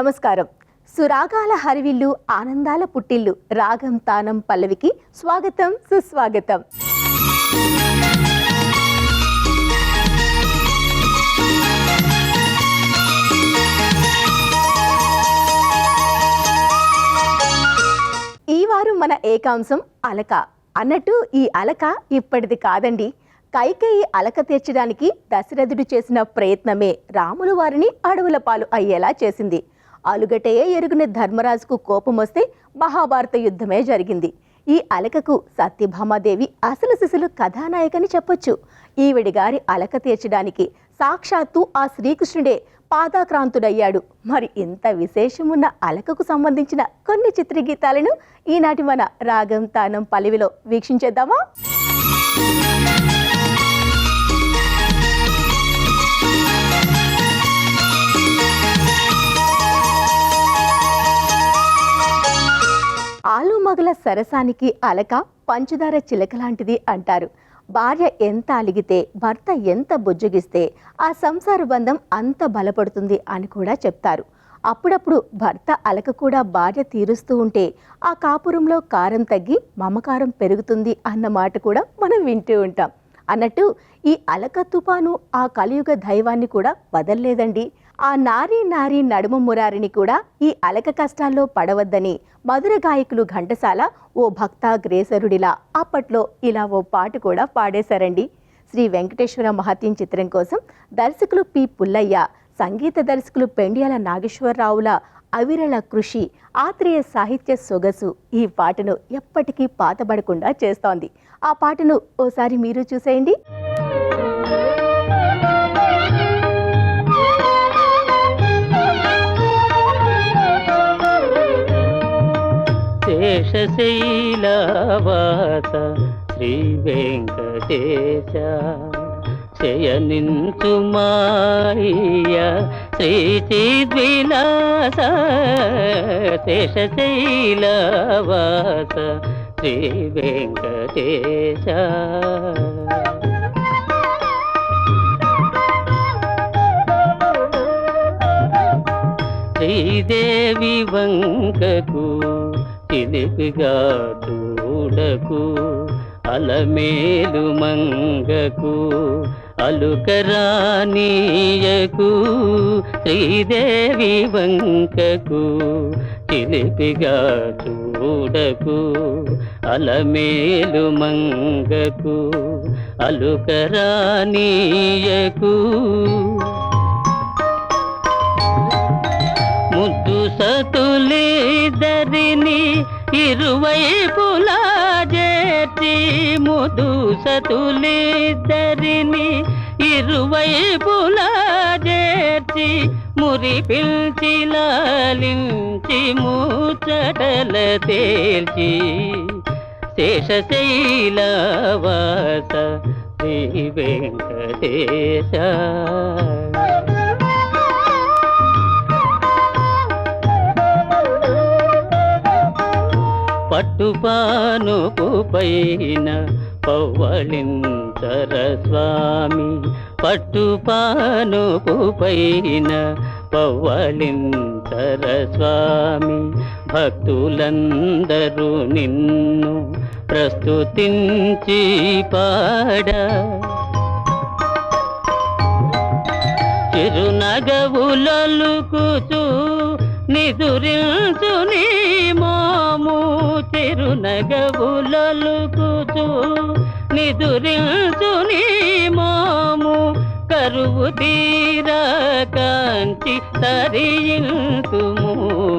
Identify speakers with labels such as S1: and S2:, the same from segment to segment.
S1: నమస్కారం. సురాగాల హరివిల్లు ఆనందాల పుట్టిల్లు రాగం తానం పల్లవికి స్వాగతం సుస్వాగతం. ఈ వారం మన ఏకాంశం అలక. అన్నట్టు ఈ అలక ఇప్పటిది కాదండి. కైకేయి అలక తీర్చడానికి దశరథుడు చేసిన ప్రయత్నమే రాములు వారిని అడవుల పాలు అయ్యేలా చేసింది. అలుగటయే ఎరుగున ధర్మరాజుకు కోపం వస్తే మహాభారత యుద్ధమే జరిగింది. ఈ అలకకు సత్యభామాదేవి అసలు సిసలు కథానాయకని చెప్పొచ్చు. ఈవిడి గారి అలక తీర్చడానికి సాక్షాత్తు ఆ శ్రీకృష్ణుడే పాదాక్రాంతుడయ్యాడు. మరి ఇంత విశేషమున్న అలకకు సంబంధించిన కొన్ని చిత్రగీతాలను ఈనాటి మన రాగం తానం పల్లవిలో వీక్షించేద్దామా? ఆలుమగల సరసానికి అలక పంచదార చిలక లాంటిది అంటారు. భార్య ఎంత అలిగితే, భర్త ఎంత బుజ్జగిస్తే ఆ సంసార బంధం అంత బలపడుతుంది అని కూడా చెప్తారు. అప్పుడప్పుడు భర్త అలక కూడా భార్య తీరుస్తూ ఉంటే ఆ కాపురంలో కారం తగ్గి మమకారం పెరుగుతుంది అన్న మాట కూడా మనం వింటూ ఉంటాం. అన్నట్టు ఈ అలక తుపాను ఆ కలియుగ దైవాన్ని కూడా వదల్లేదండి. ఆ నారీ నడుమ మురారిని కూడా ఈ అలక కష్టాల్లో పడవద్దని మధుర గాయకులు ఘంటసాల ఓ భక్తాగ్రేసరుడిలా అప్పట్లో ఇలా ఓ పాట కూడా పాడేశారండి. శ్రీ వెంకటేశ్వర మహత్యం చిత్రం కోసం దర్శకులు పి పుల్లయ్య, సంగీత దర్శకులు పెండియాల నాగేశ్వరరావుల అవిరళ కృషి, ఆత్రేయ సాహిత్య సొగసు ఈ పాటను ఎప్పటికీ పాతబడకుండా చేస్తోంది. ఆ పాటను ఓసారి మీరు చూసేయండి.
S2: శేషశైలవాస శ్రీ వెంకటేశ శయనించు మాయ శ్రీ చిద్విలాస శేషశైలవాస శ్రీ వెంకటేశ శ్రీదేవి వంకకు చిలిపిగా చూడకు, అలమేలు మంగకు అలుకరానీయకు. శ్రీదేవి వంకకు చిలిపిగా చూడకు, అలమేలు మంగకు అలుకరానీయకు. ముద్దు సతులిద్దరిని ఇరువైపులా చేర్చి, ముద్దు సతులిద్దరిని ఇరువైపులా చేర్చి, మురి పిల్చి లాలించి ముచ్చటల తేల్చి. శేషశైలవాస శ్రీ వెంకటేశ పట్టుపానుపు పైన పవ్వళింతర స్వామి, పట్టుపానుపు పైన పవ్వళింతర స్వామి. భక్తులందరూ నిన్ను ప్రస్తుతించి పాడ, చిరునగవులొలుకుచు నిదురించు నీ మోము, చిరునగవులొలుకుచు నిదురించు నీ మోము. కరువు తీరా కాంచి తరింతుము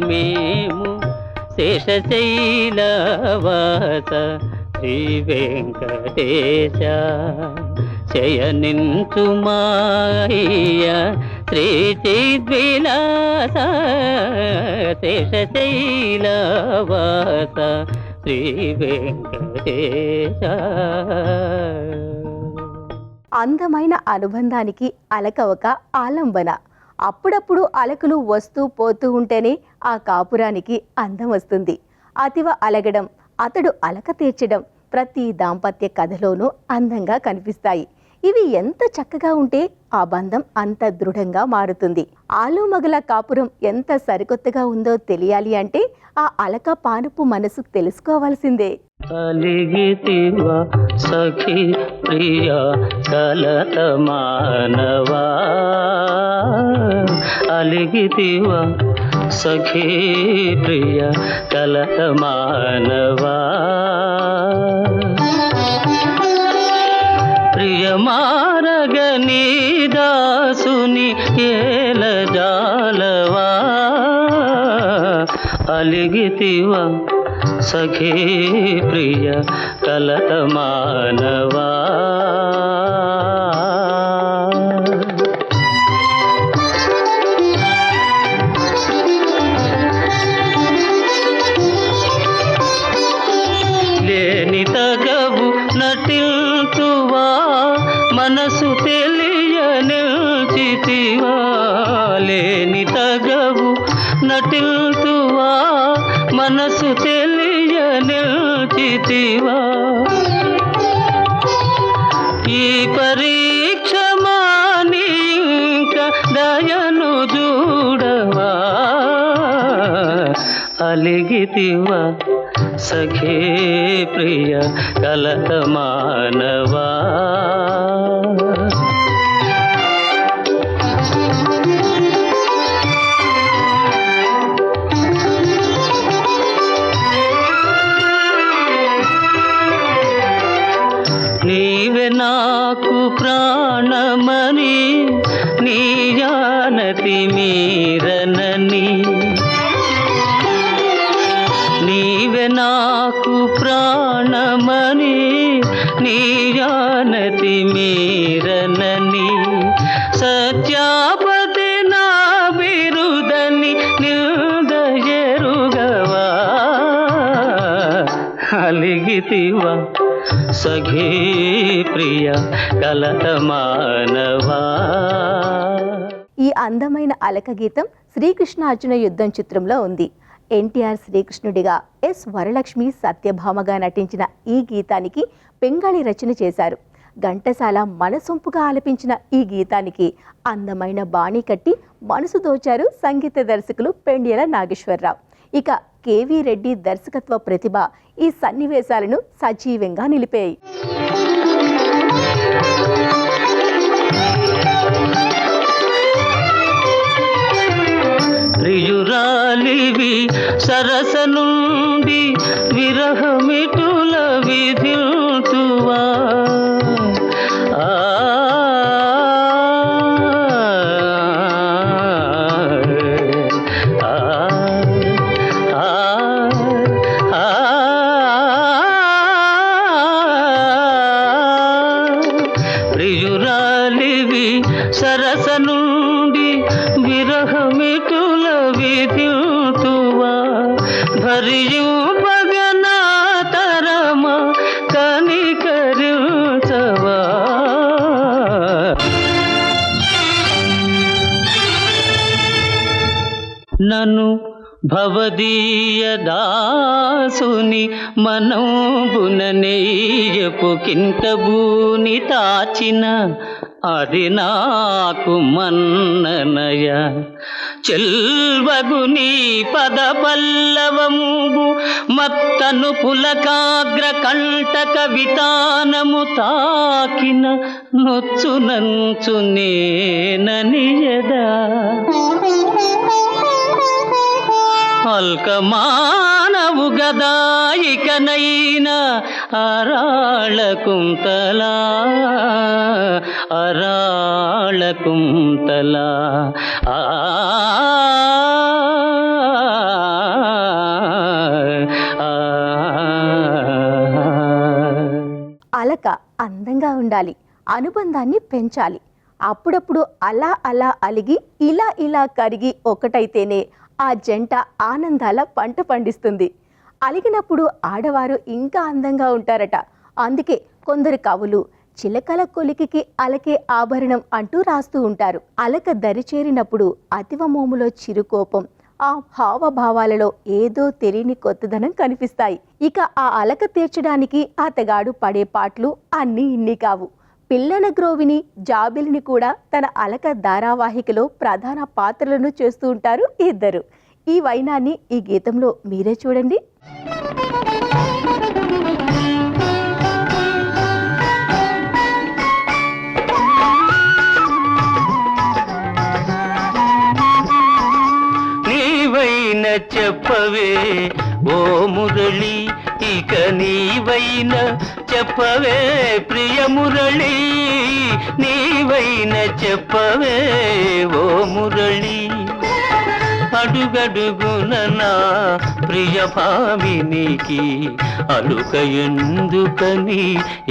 S2: మేము. శేషశైలవాస శ్రీ వెంకటేశ శయనించు మాయ శ్రీ చిద్విలాస శేషశైలవాస శ్రీ వెంకటేశ.
S1: అందమైన అనుబంధానికి అలక ఒక ఆలంబన. అప్పుడప్పుడు అలకలు వస్తూ పోతూ ఉంటేనే ఆ కాపురానికి అందం వస్తుంది. అతివ అలగడం, అతడు అలక తీర్చడం ప్రతి దాంపత్య కథలోనూ అందంగా కనిపిస్తాయి. ఇవి ఎంత చక్కగా ఉంటే ఆ బంధం అంత దృఢంగా మారుతుంది. ఆలుమగల కాపురం ఎంత సరికొత్తగా ఉందో తెలియాలి అంటే ఆ అలక పానుపు మనసు తెలుసుకోవాల్సిందే.
S2: అలిగితివా సఖి ప్రియ కలత మానవా, అలిగితివా సఖి ప్రియ కలత మానవా, ప్రియమారగని దాసుని ఏల జాలవా, అలిగితివా సఖీ ప్రియ కలత మానవా. లేని తగవు నటిల్తువా మనసు తెలియ నిల్చితివా, లేని తగవు నటిల్తువా మనసు తెలియ నిల్చితివా, ఈ పరీక్ష మాని ఇంక దయను చూడవా, అలిగితివా సఖీ ప్రియ కలత మానవా. నీవే నాకు ప్రాణమని నీ జానతి మీరనని, నీవే నాకు ప్రాణమని నీ జానతి మీరనని, సత్యాపతి నా బిరుదని నిందయరుగవా, అలిగితివా సఖీ ప్రియ కలత మానవా.
S1: ఈ అందమైన అలక గీతం శ్రీకృష్ణార్జున యుద్ధం చిత్రంలో ఉంది. ఎన్టీఆర్ శ్రీకృష్ణుడిగా, ఎస్ వరలక్ష్మి సత్యభామగా నటించిన ఈ గీతానికి పెంగాళి రచన చేశారు. ఘంటసాల మనసొంపుగా ఆలపించిన ఈ గీతానికి అందమైన బాణీ కట్టి మనసు దోచారు సంగీత దర్శకులు పెండ్యాల నాగేశ్వరరావు. ఇక కేవీ రెడ్డి దర్శకత్వ ప్రతిభ ఈ సన్నివేశాలను సజీవంగా నిలిపాయి.
S2: ప్రియురాలివి సరస నుండి విరహమిటుల విధిల్తువా, ప్రియురాలివి సరస నుండి విరహమిటుల విధిల్తువా, భరింపగనా తరమ కనికరించవా, నన్ను భవదీయ దాసుని మనోబున నెయ్యపు కింటబూని తాచిన అది నాకు మన్ననయ, చెల్వగుని పద పల్లవము మత్తను పులకాగ్ర కంటక వితానము తాకిన నొచ్చునంచు నేననియదా, అల్కమానవు గదాయికనైనా అరాళ కుంతలా, అరాళ కుంతలా,
S1: అలక అందంగా ఉండాలి, అనుబంధాన్ని పెంచాలి. అప్పుడప్పుడు అలా అలా అలిగి ఇలా ఇలా కరిగి ఒకటైతేనే ఆ జంట ఆనందాల పంట పండిస్తుంది. అలిగినప్పుడు ఆడవారు ఇంకా అందంగా ఉంటారట. అందుకే కొందరు కవులు చిలకల కొలికికి అలకే ఆభరణం అంటూ రాస్తూ ఉంటారు. అలక దరిచేరినప్పుడు అతివ మోములో చిరుకోపం, ఆ హావభావాలలో ఏదో తెలియని కొత్తదనం కనిపిస్తాయి. ఇక ఆ అలక తీర్చడానికి అతగాడు పడే పాటలు అన్నీ ఇన్ని కావు. పిల్లన గ్రోవిని జాబిలిని కూడా తన అలక ధారావాహికలో ప్రధాన పాత్రలను చేస్తూ ఉంటారు ఇద్దరు. ఈ వైనాన్ని ఈ గీతంలో మీరే చూడండి.
S2: నీవైన చెప్పవే ఓ మురళి, ఇక నీవైన చెప్పవే ప్రియ మురళి, నీవైన చెప్పవే ఓ మురళి. అడుగడుగున నా ప్రియ భామినికి అలుక ఎందుకని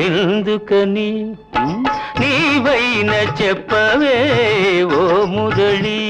S2: ఎందుకని, నీవైన చెప్పవే ఓ మురళి.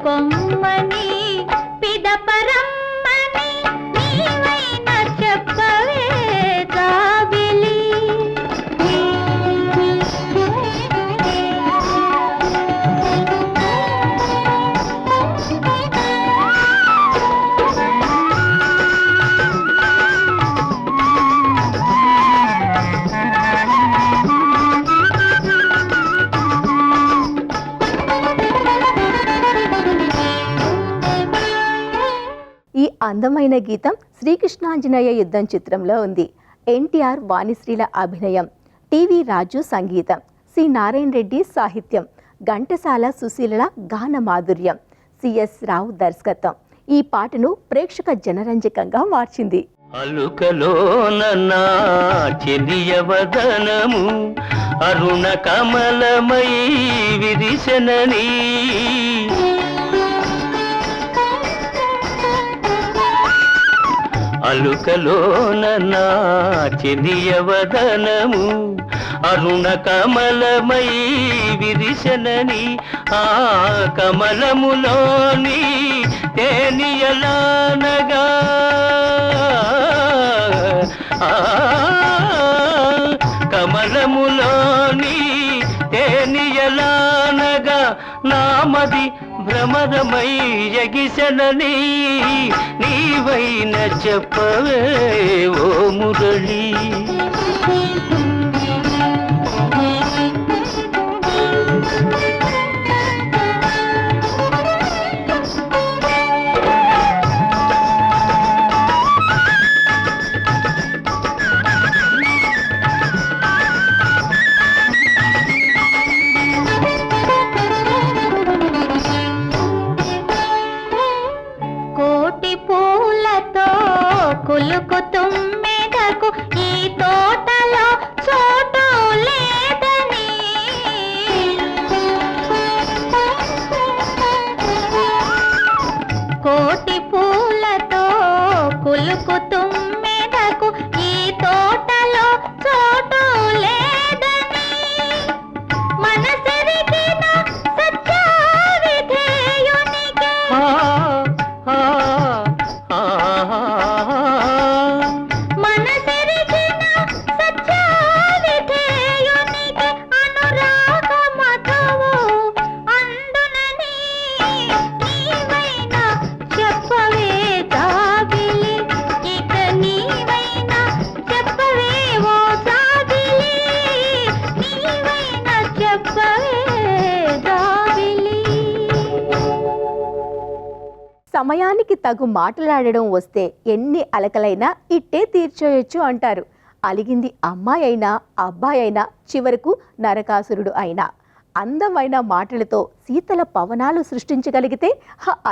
S3: కొమ్మని పిదపరమ్మని నీవైన చెప్పవే జాబిలి.
S1: ఈ అందమైన గీతం శ్రీకృష్ణాంజనేయ యుద్ధం చిత్రంలో ఉంది. ఎన్టీఆర్ వాణిశ్రీల అభినయం, టీవీ రాజు సంగీతం, సి నారాయణ రెడ్డి సాహిత్యం, ఘంటసాల సుశీలల గాన మాధుర్యం, సిఎస్ రావు దర్శకత్వం ఈ పాటను ప్రేక్షక జనరంజకంగా మార్చింది.
S2: అలుకలోన చెలియవదనము అరుణ కమలమై విరిసనని, అలుకలోన చెలియవదనము అరుణ కమలమై విరిసనని, ఆ కమలములోని తేనియలానగా కమలములోని తేనియలానగా నామది భ్రమరమై ఎగిసనని, నీవైన చెప్పవే ఓ మురళి.
S3: కోటి పూలతో కులుకు తుమ్మెదకు ఈ తోటలో చోటు లేదని, కోటి పూలతో కులుకు తుమ్మెదకు ఈ తోటలో చోటు లేదని, మనసెరిగిన సత్యావిధేయునికే మనసెరిగిన సత్యావిధేయునికే అనురాగ మధువు అందునని, నీవైన చెప్పవే జాబిలి, ఇక నీవైన చెప్పవే ఓ జాబిలి, నీవైన చెప్పవే జాబిలి.
S1: సమయానికి తగు మాట్లాడడం వస్తే ఎన్ని అలకలైనా ఇట్టే తీర్చేయొచ్చు అంటారు. అలిగింది అమ్మాయి అయినా అబ్బాయి అయినా చివరకు నరకాసురుడు అయినా అందమైన మాటలతో శీతల పవనాలు సృష్టించగలిగితే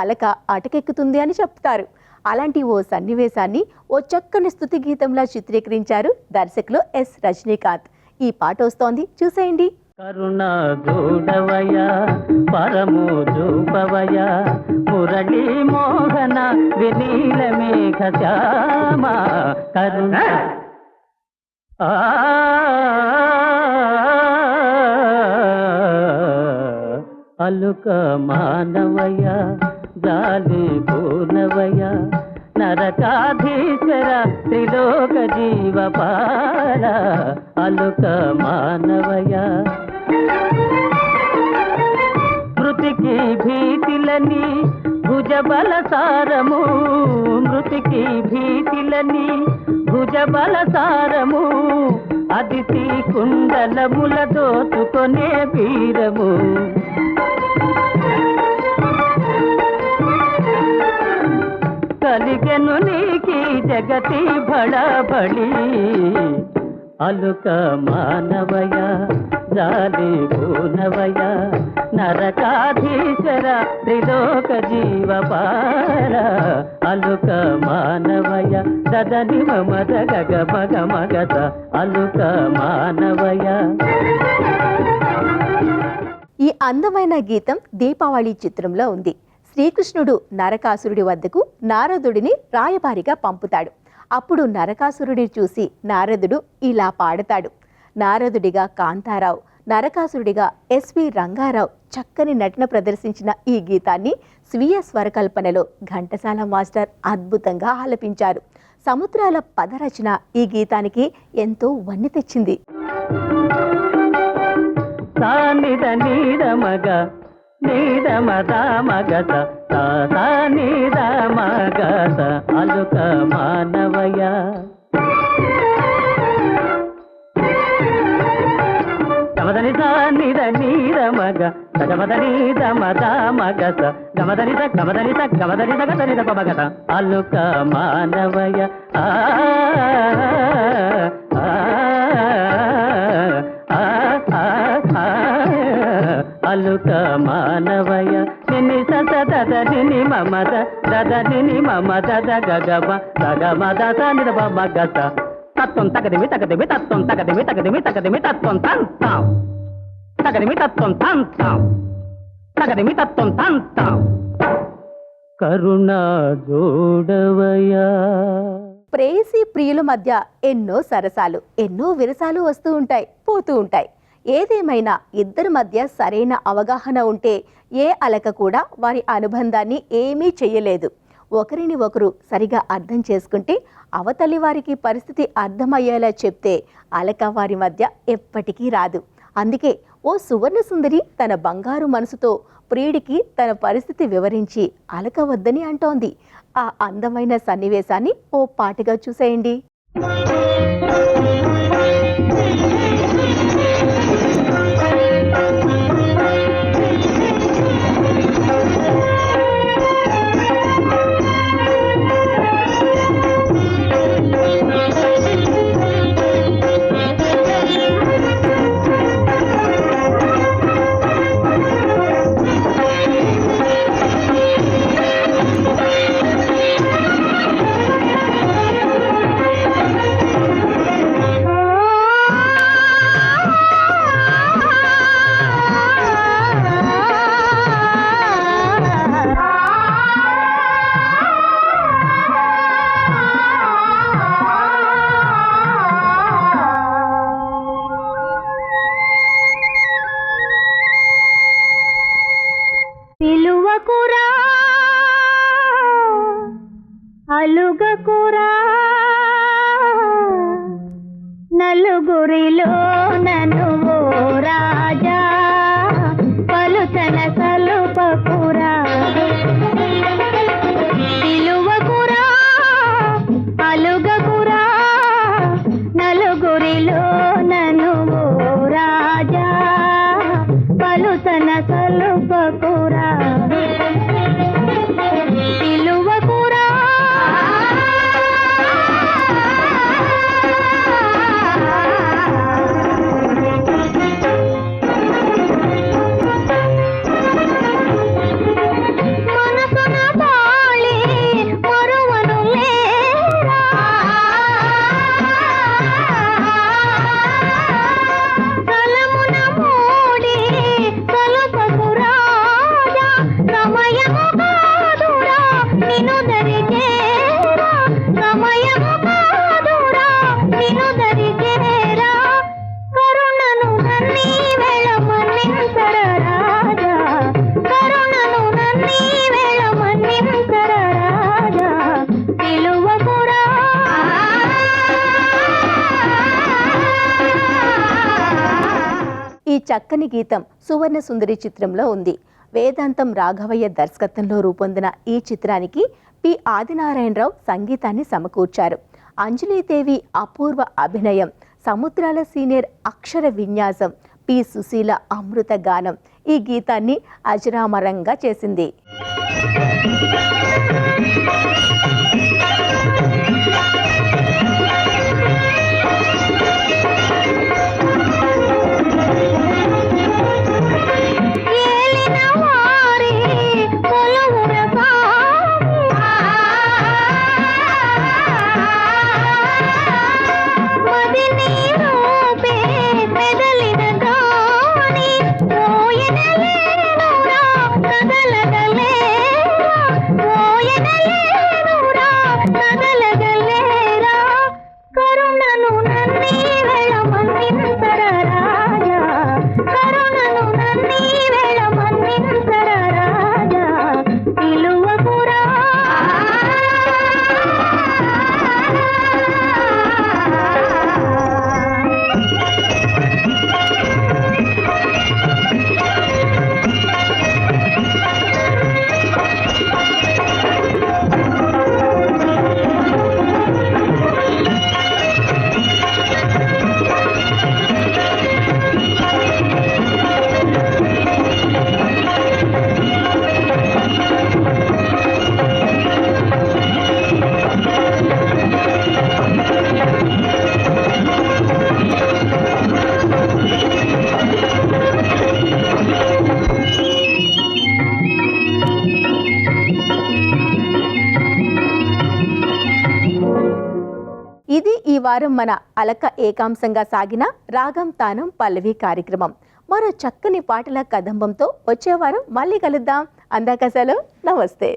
S1: అలక అటకెక్కుతుంది అని చెప్తారు. అలాంటి ఓ సన్నివేశాన్ని ఓ చక్కని స్తుతి గీతంలా చిత్రీకరించారు దర్శకులు ఎస్ రజనీకాంత్. ఈ పాట వస్తోంది, చూసేయండి.
S2: కరుణ దూడవయ పరము చూపవయ మురళీ మోహన వినీల మేఘ శ్యామ కరుణ అలుక మానవయ జాలి పూర్ణవయ నరకాధీశ్వర త్రిలోక జీవపాల అలుక మానవయ మృతికి భీతిలని భుజబల సారము మృతికి భీతిలని భుజబల సారము అదితి కుండలముల దోచుకొనే వీరము కలిగెను నీకి జగతి బళబళి అలుక మానవయ జాలి పూనవయ నరకాధీశ్వర త్రిలోక జీవపాల అలుక మానవయ దదని మమద గగ మగ మగత అలుక మానవయ.
S1: ఈ అందమైన గీతం దీపావళి చిత్రంలో ఉంది. శ్రీకృష్ణుడు నరకాసురుడి వద్దకు నారదుడిని రాయబారిగా పంపుతాడు. అప్పుడు నరకాసురుడిని చూసి నారదుడు ఇలా పాడతాడు. నారదుడిగా కాంతారావు, నరకాసురుడిగా ఎస్వి రంగారావు చక్కని నటన ప్రదర్శించిన ఈ గీతాన్ని స్వీయ స్వరకల్పనలో ఘంటసాల మాస్టర్ అద్భుతంగా ఆలపించారు. సముద్రాల పదరచన ఈ గీతానికి ఎంతో వన్నె తెచ్చింది.
S2: అలుక మానవయ గమదని నిద నీద మగ గమదని మద మగస గమదని గమదని గమదని గదని పగత అలుక మానవయ అలుక మానవయ నిని సద నిని మమద దద నిని మమద గగమ గగమద నిద మగత తత్వం తగదిమి తగదిమి తత్వం తగదిమి తగదిమి తగదిమి తత్వం తంతం తగదిమి తత్వం తంతం తగదిమి తత్వం తంతం కరుణ జోడవయా.
S1: ప్రేయసి ప్రియుల మధ్య ఎన్నో సరసాలు, ఎన్నో విరసాలు వస్తూ ఉంటాయి, పోతూ ఉంటాయి. ఏదేమైనా ఇద్దరి మధ్య సరైన అవగాహన ఉంటే ఏ అలక కూడా వారి అనుబంధాన్ని ఏమీ చెయ్యలేదు. ఒకరిని ఒకరు సరిగా అర్థం చేసుకుంటే, అవతలి వారికి పరిస్థితి అర్థమయ్యేలా చెప్తే అలక వారి మధ్య ఎప్పటికీ రాదు. అందుకే ఓ సువర్ణ సుందరి తన బంగారు మనసుతో ప్రియుడికి తన పరిస్థితి వివరించి అలక వద్దని అంటోంది. ఆ అందమైన సన్నివేశాన్ని ఓ పాటగా చూసేయండి.
S3: పిలువకురా అలుగకురా నలుగురిలో నన్ను ఓ రాజా పలుచన సలుపకురా. పిలువకురా అలుగకురా నలుగురిలో నన్ను ఓ రాజా పలుచన సలుపకురా. పిలువకురా
S1: ఈ చక్కని గీతం సువర్ణ సుందరి చిత్రంలో ఉంది. వేదాంతం రాఘవయ్య దర్శకత్వంలో రూపొందిన ఈ చిత్రానికి పి ఆదినారాయణరావు సంగీతాన్ని సమకూర్చారు. అంజలీదేవి అపూర్వ అభినయం, సముద్రాల సీనియర్ అక్షర విన్యాసం, పి సుశీల అమృత గానం ఈ గీతాన్ని అజరామరంగా చేసింది. ఇది ఈ వారం మన అలక ఏకాంశంగా సాగిన రాగం తానం పల్లవి కార్యక్రమం. మరో చక్కని పాటల కదంబంతో వచ్చే వారం మళ్ళీ కలుద్దాం. అందాక సెలవు, నమస్తే.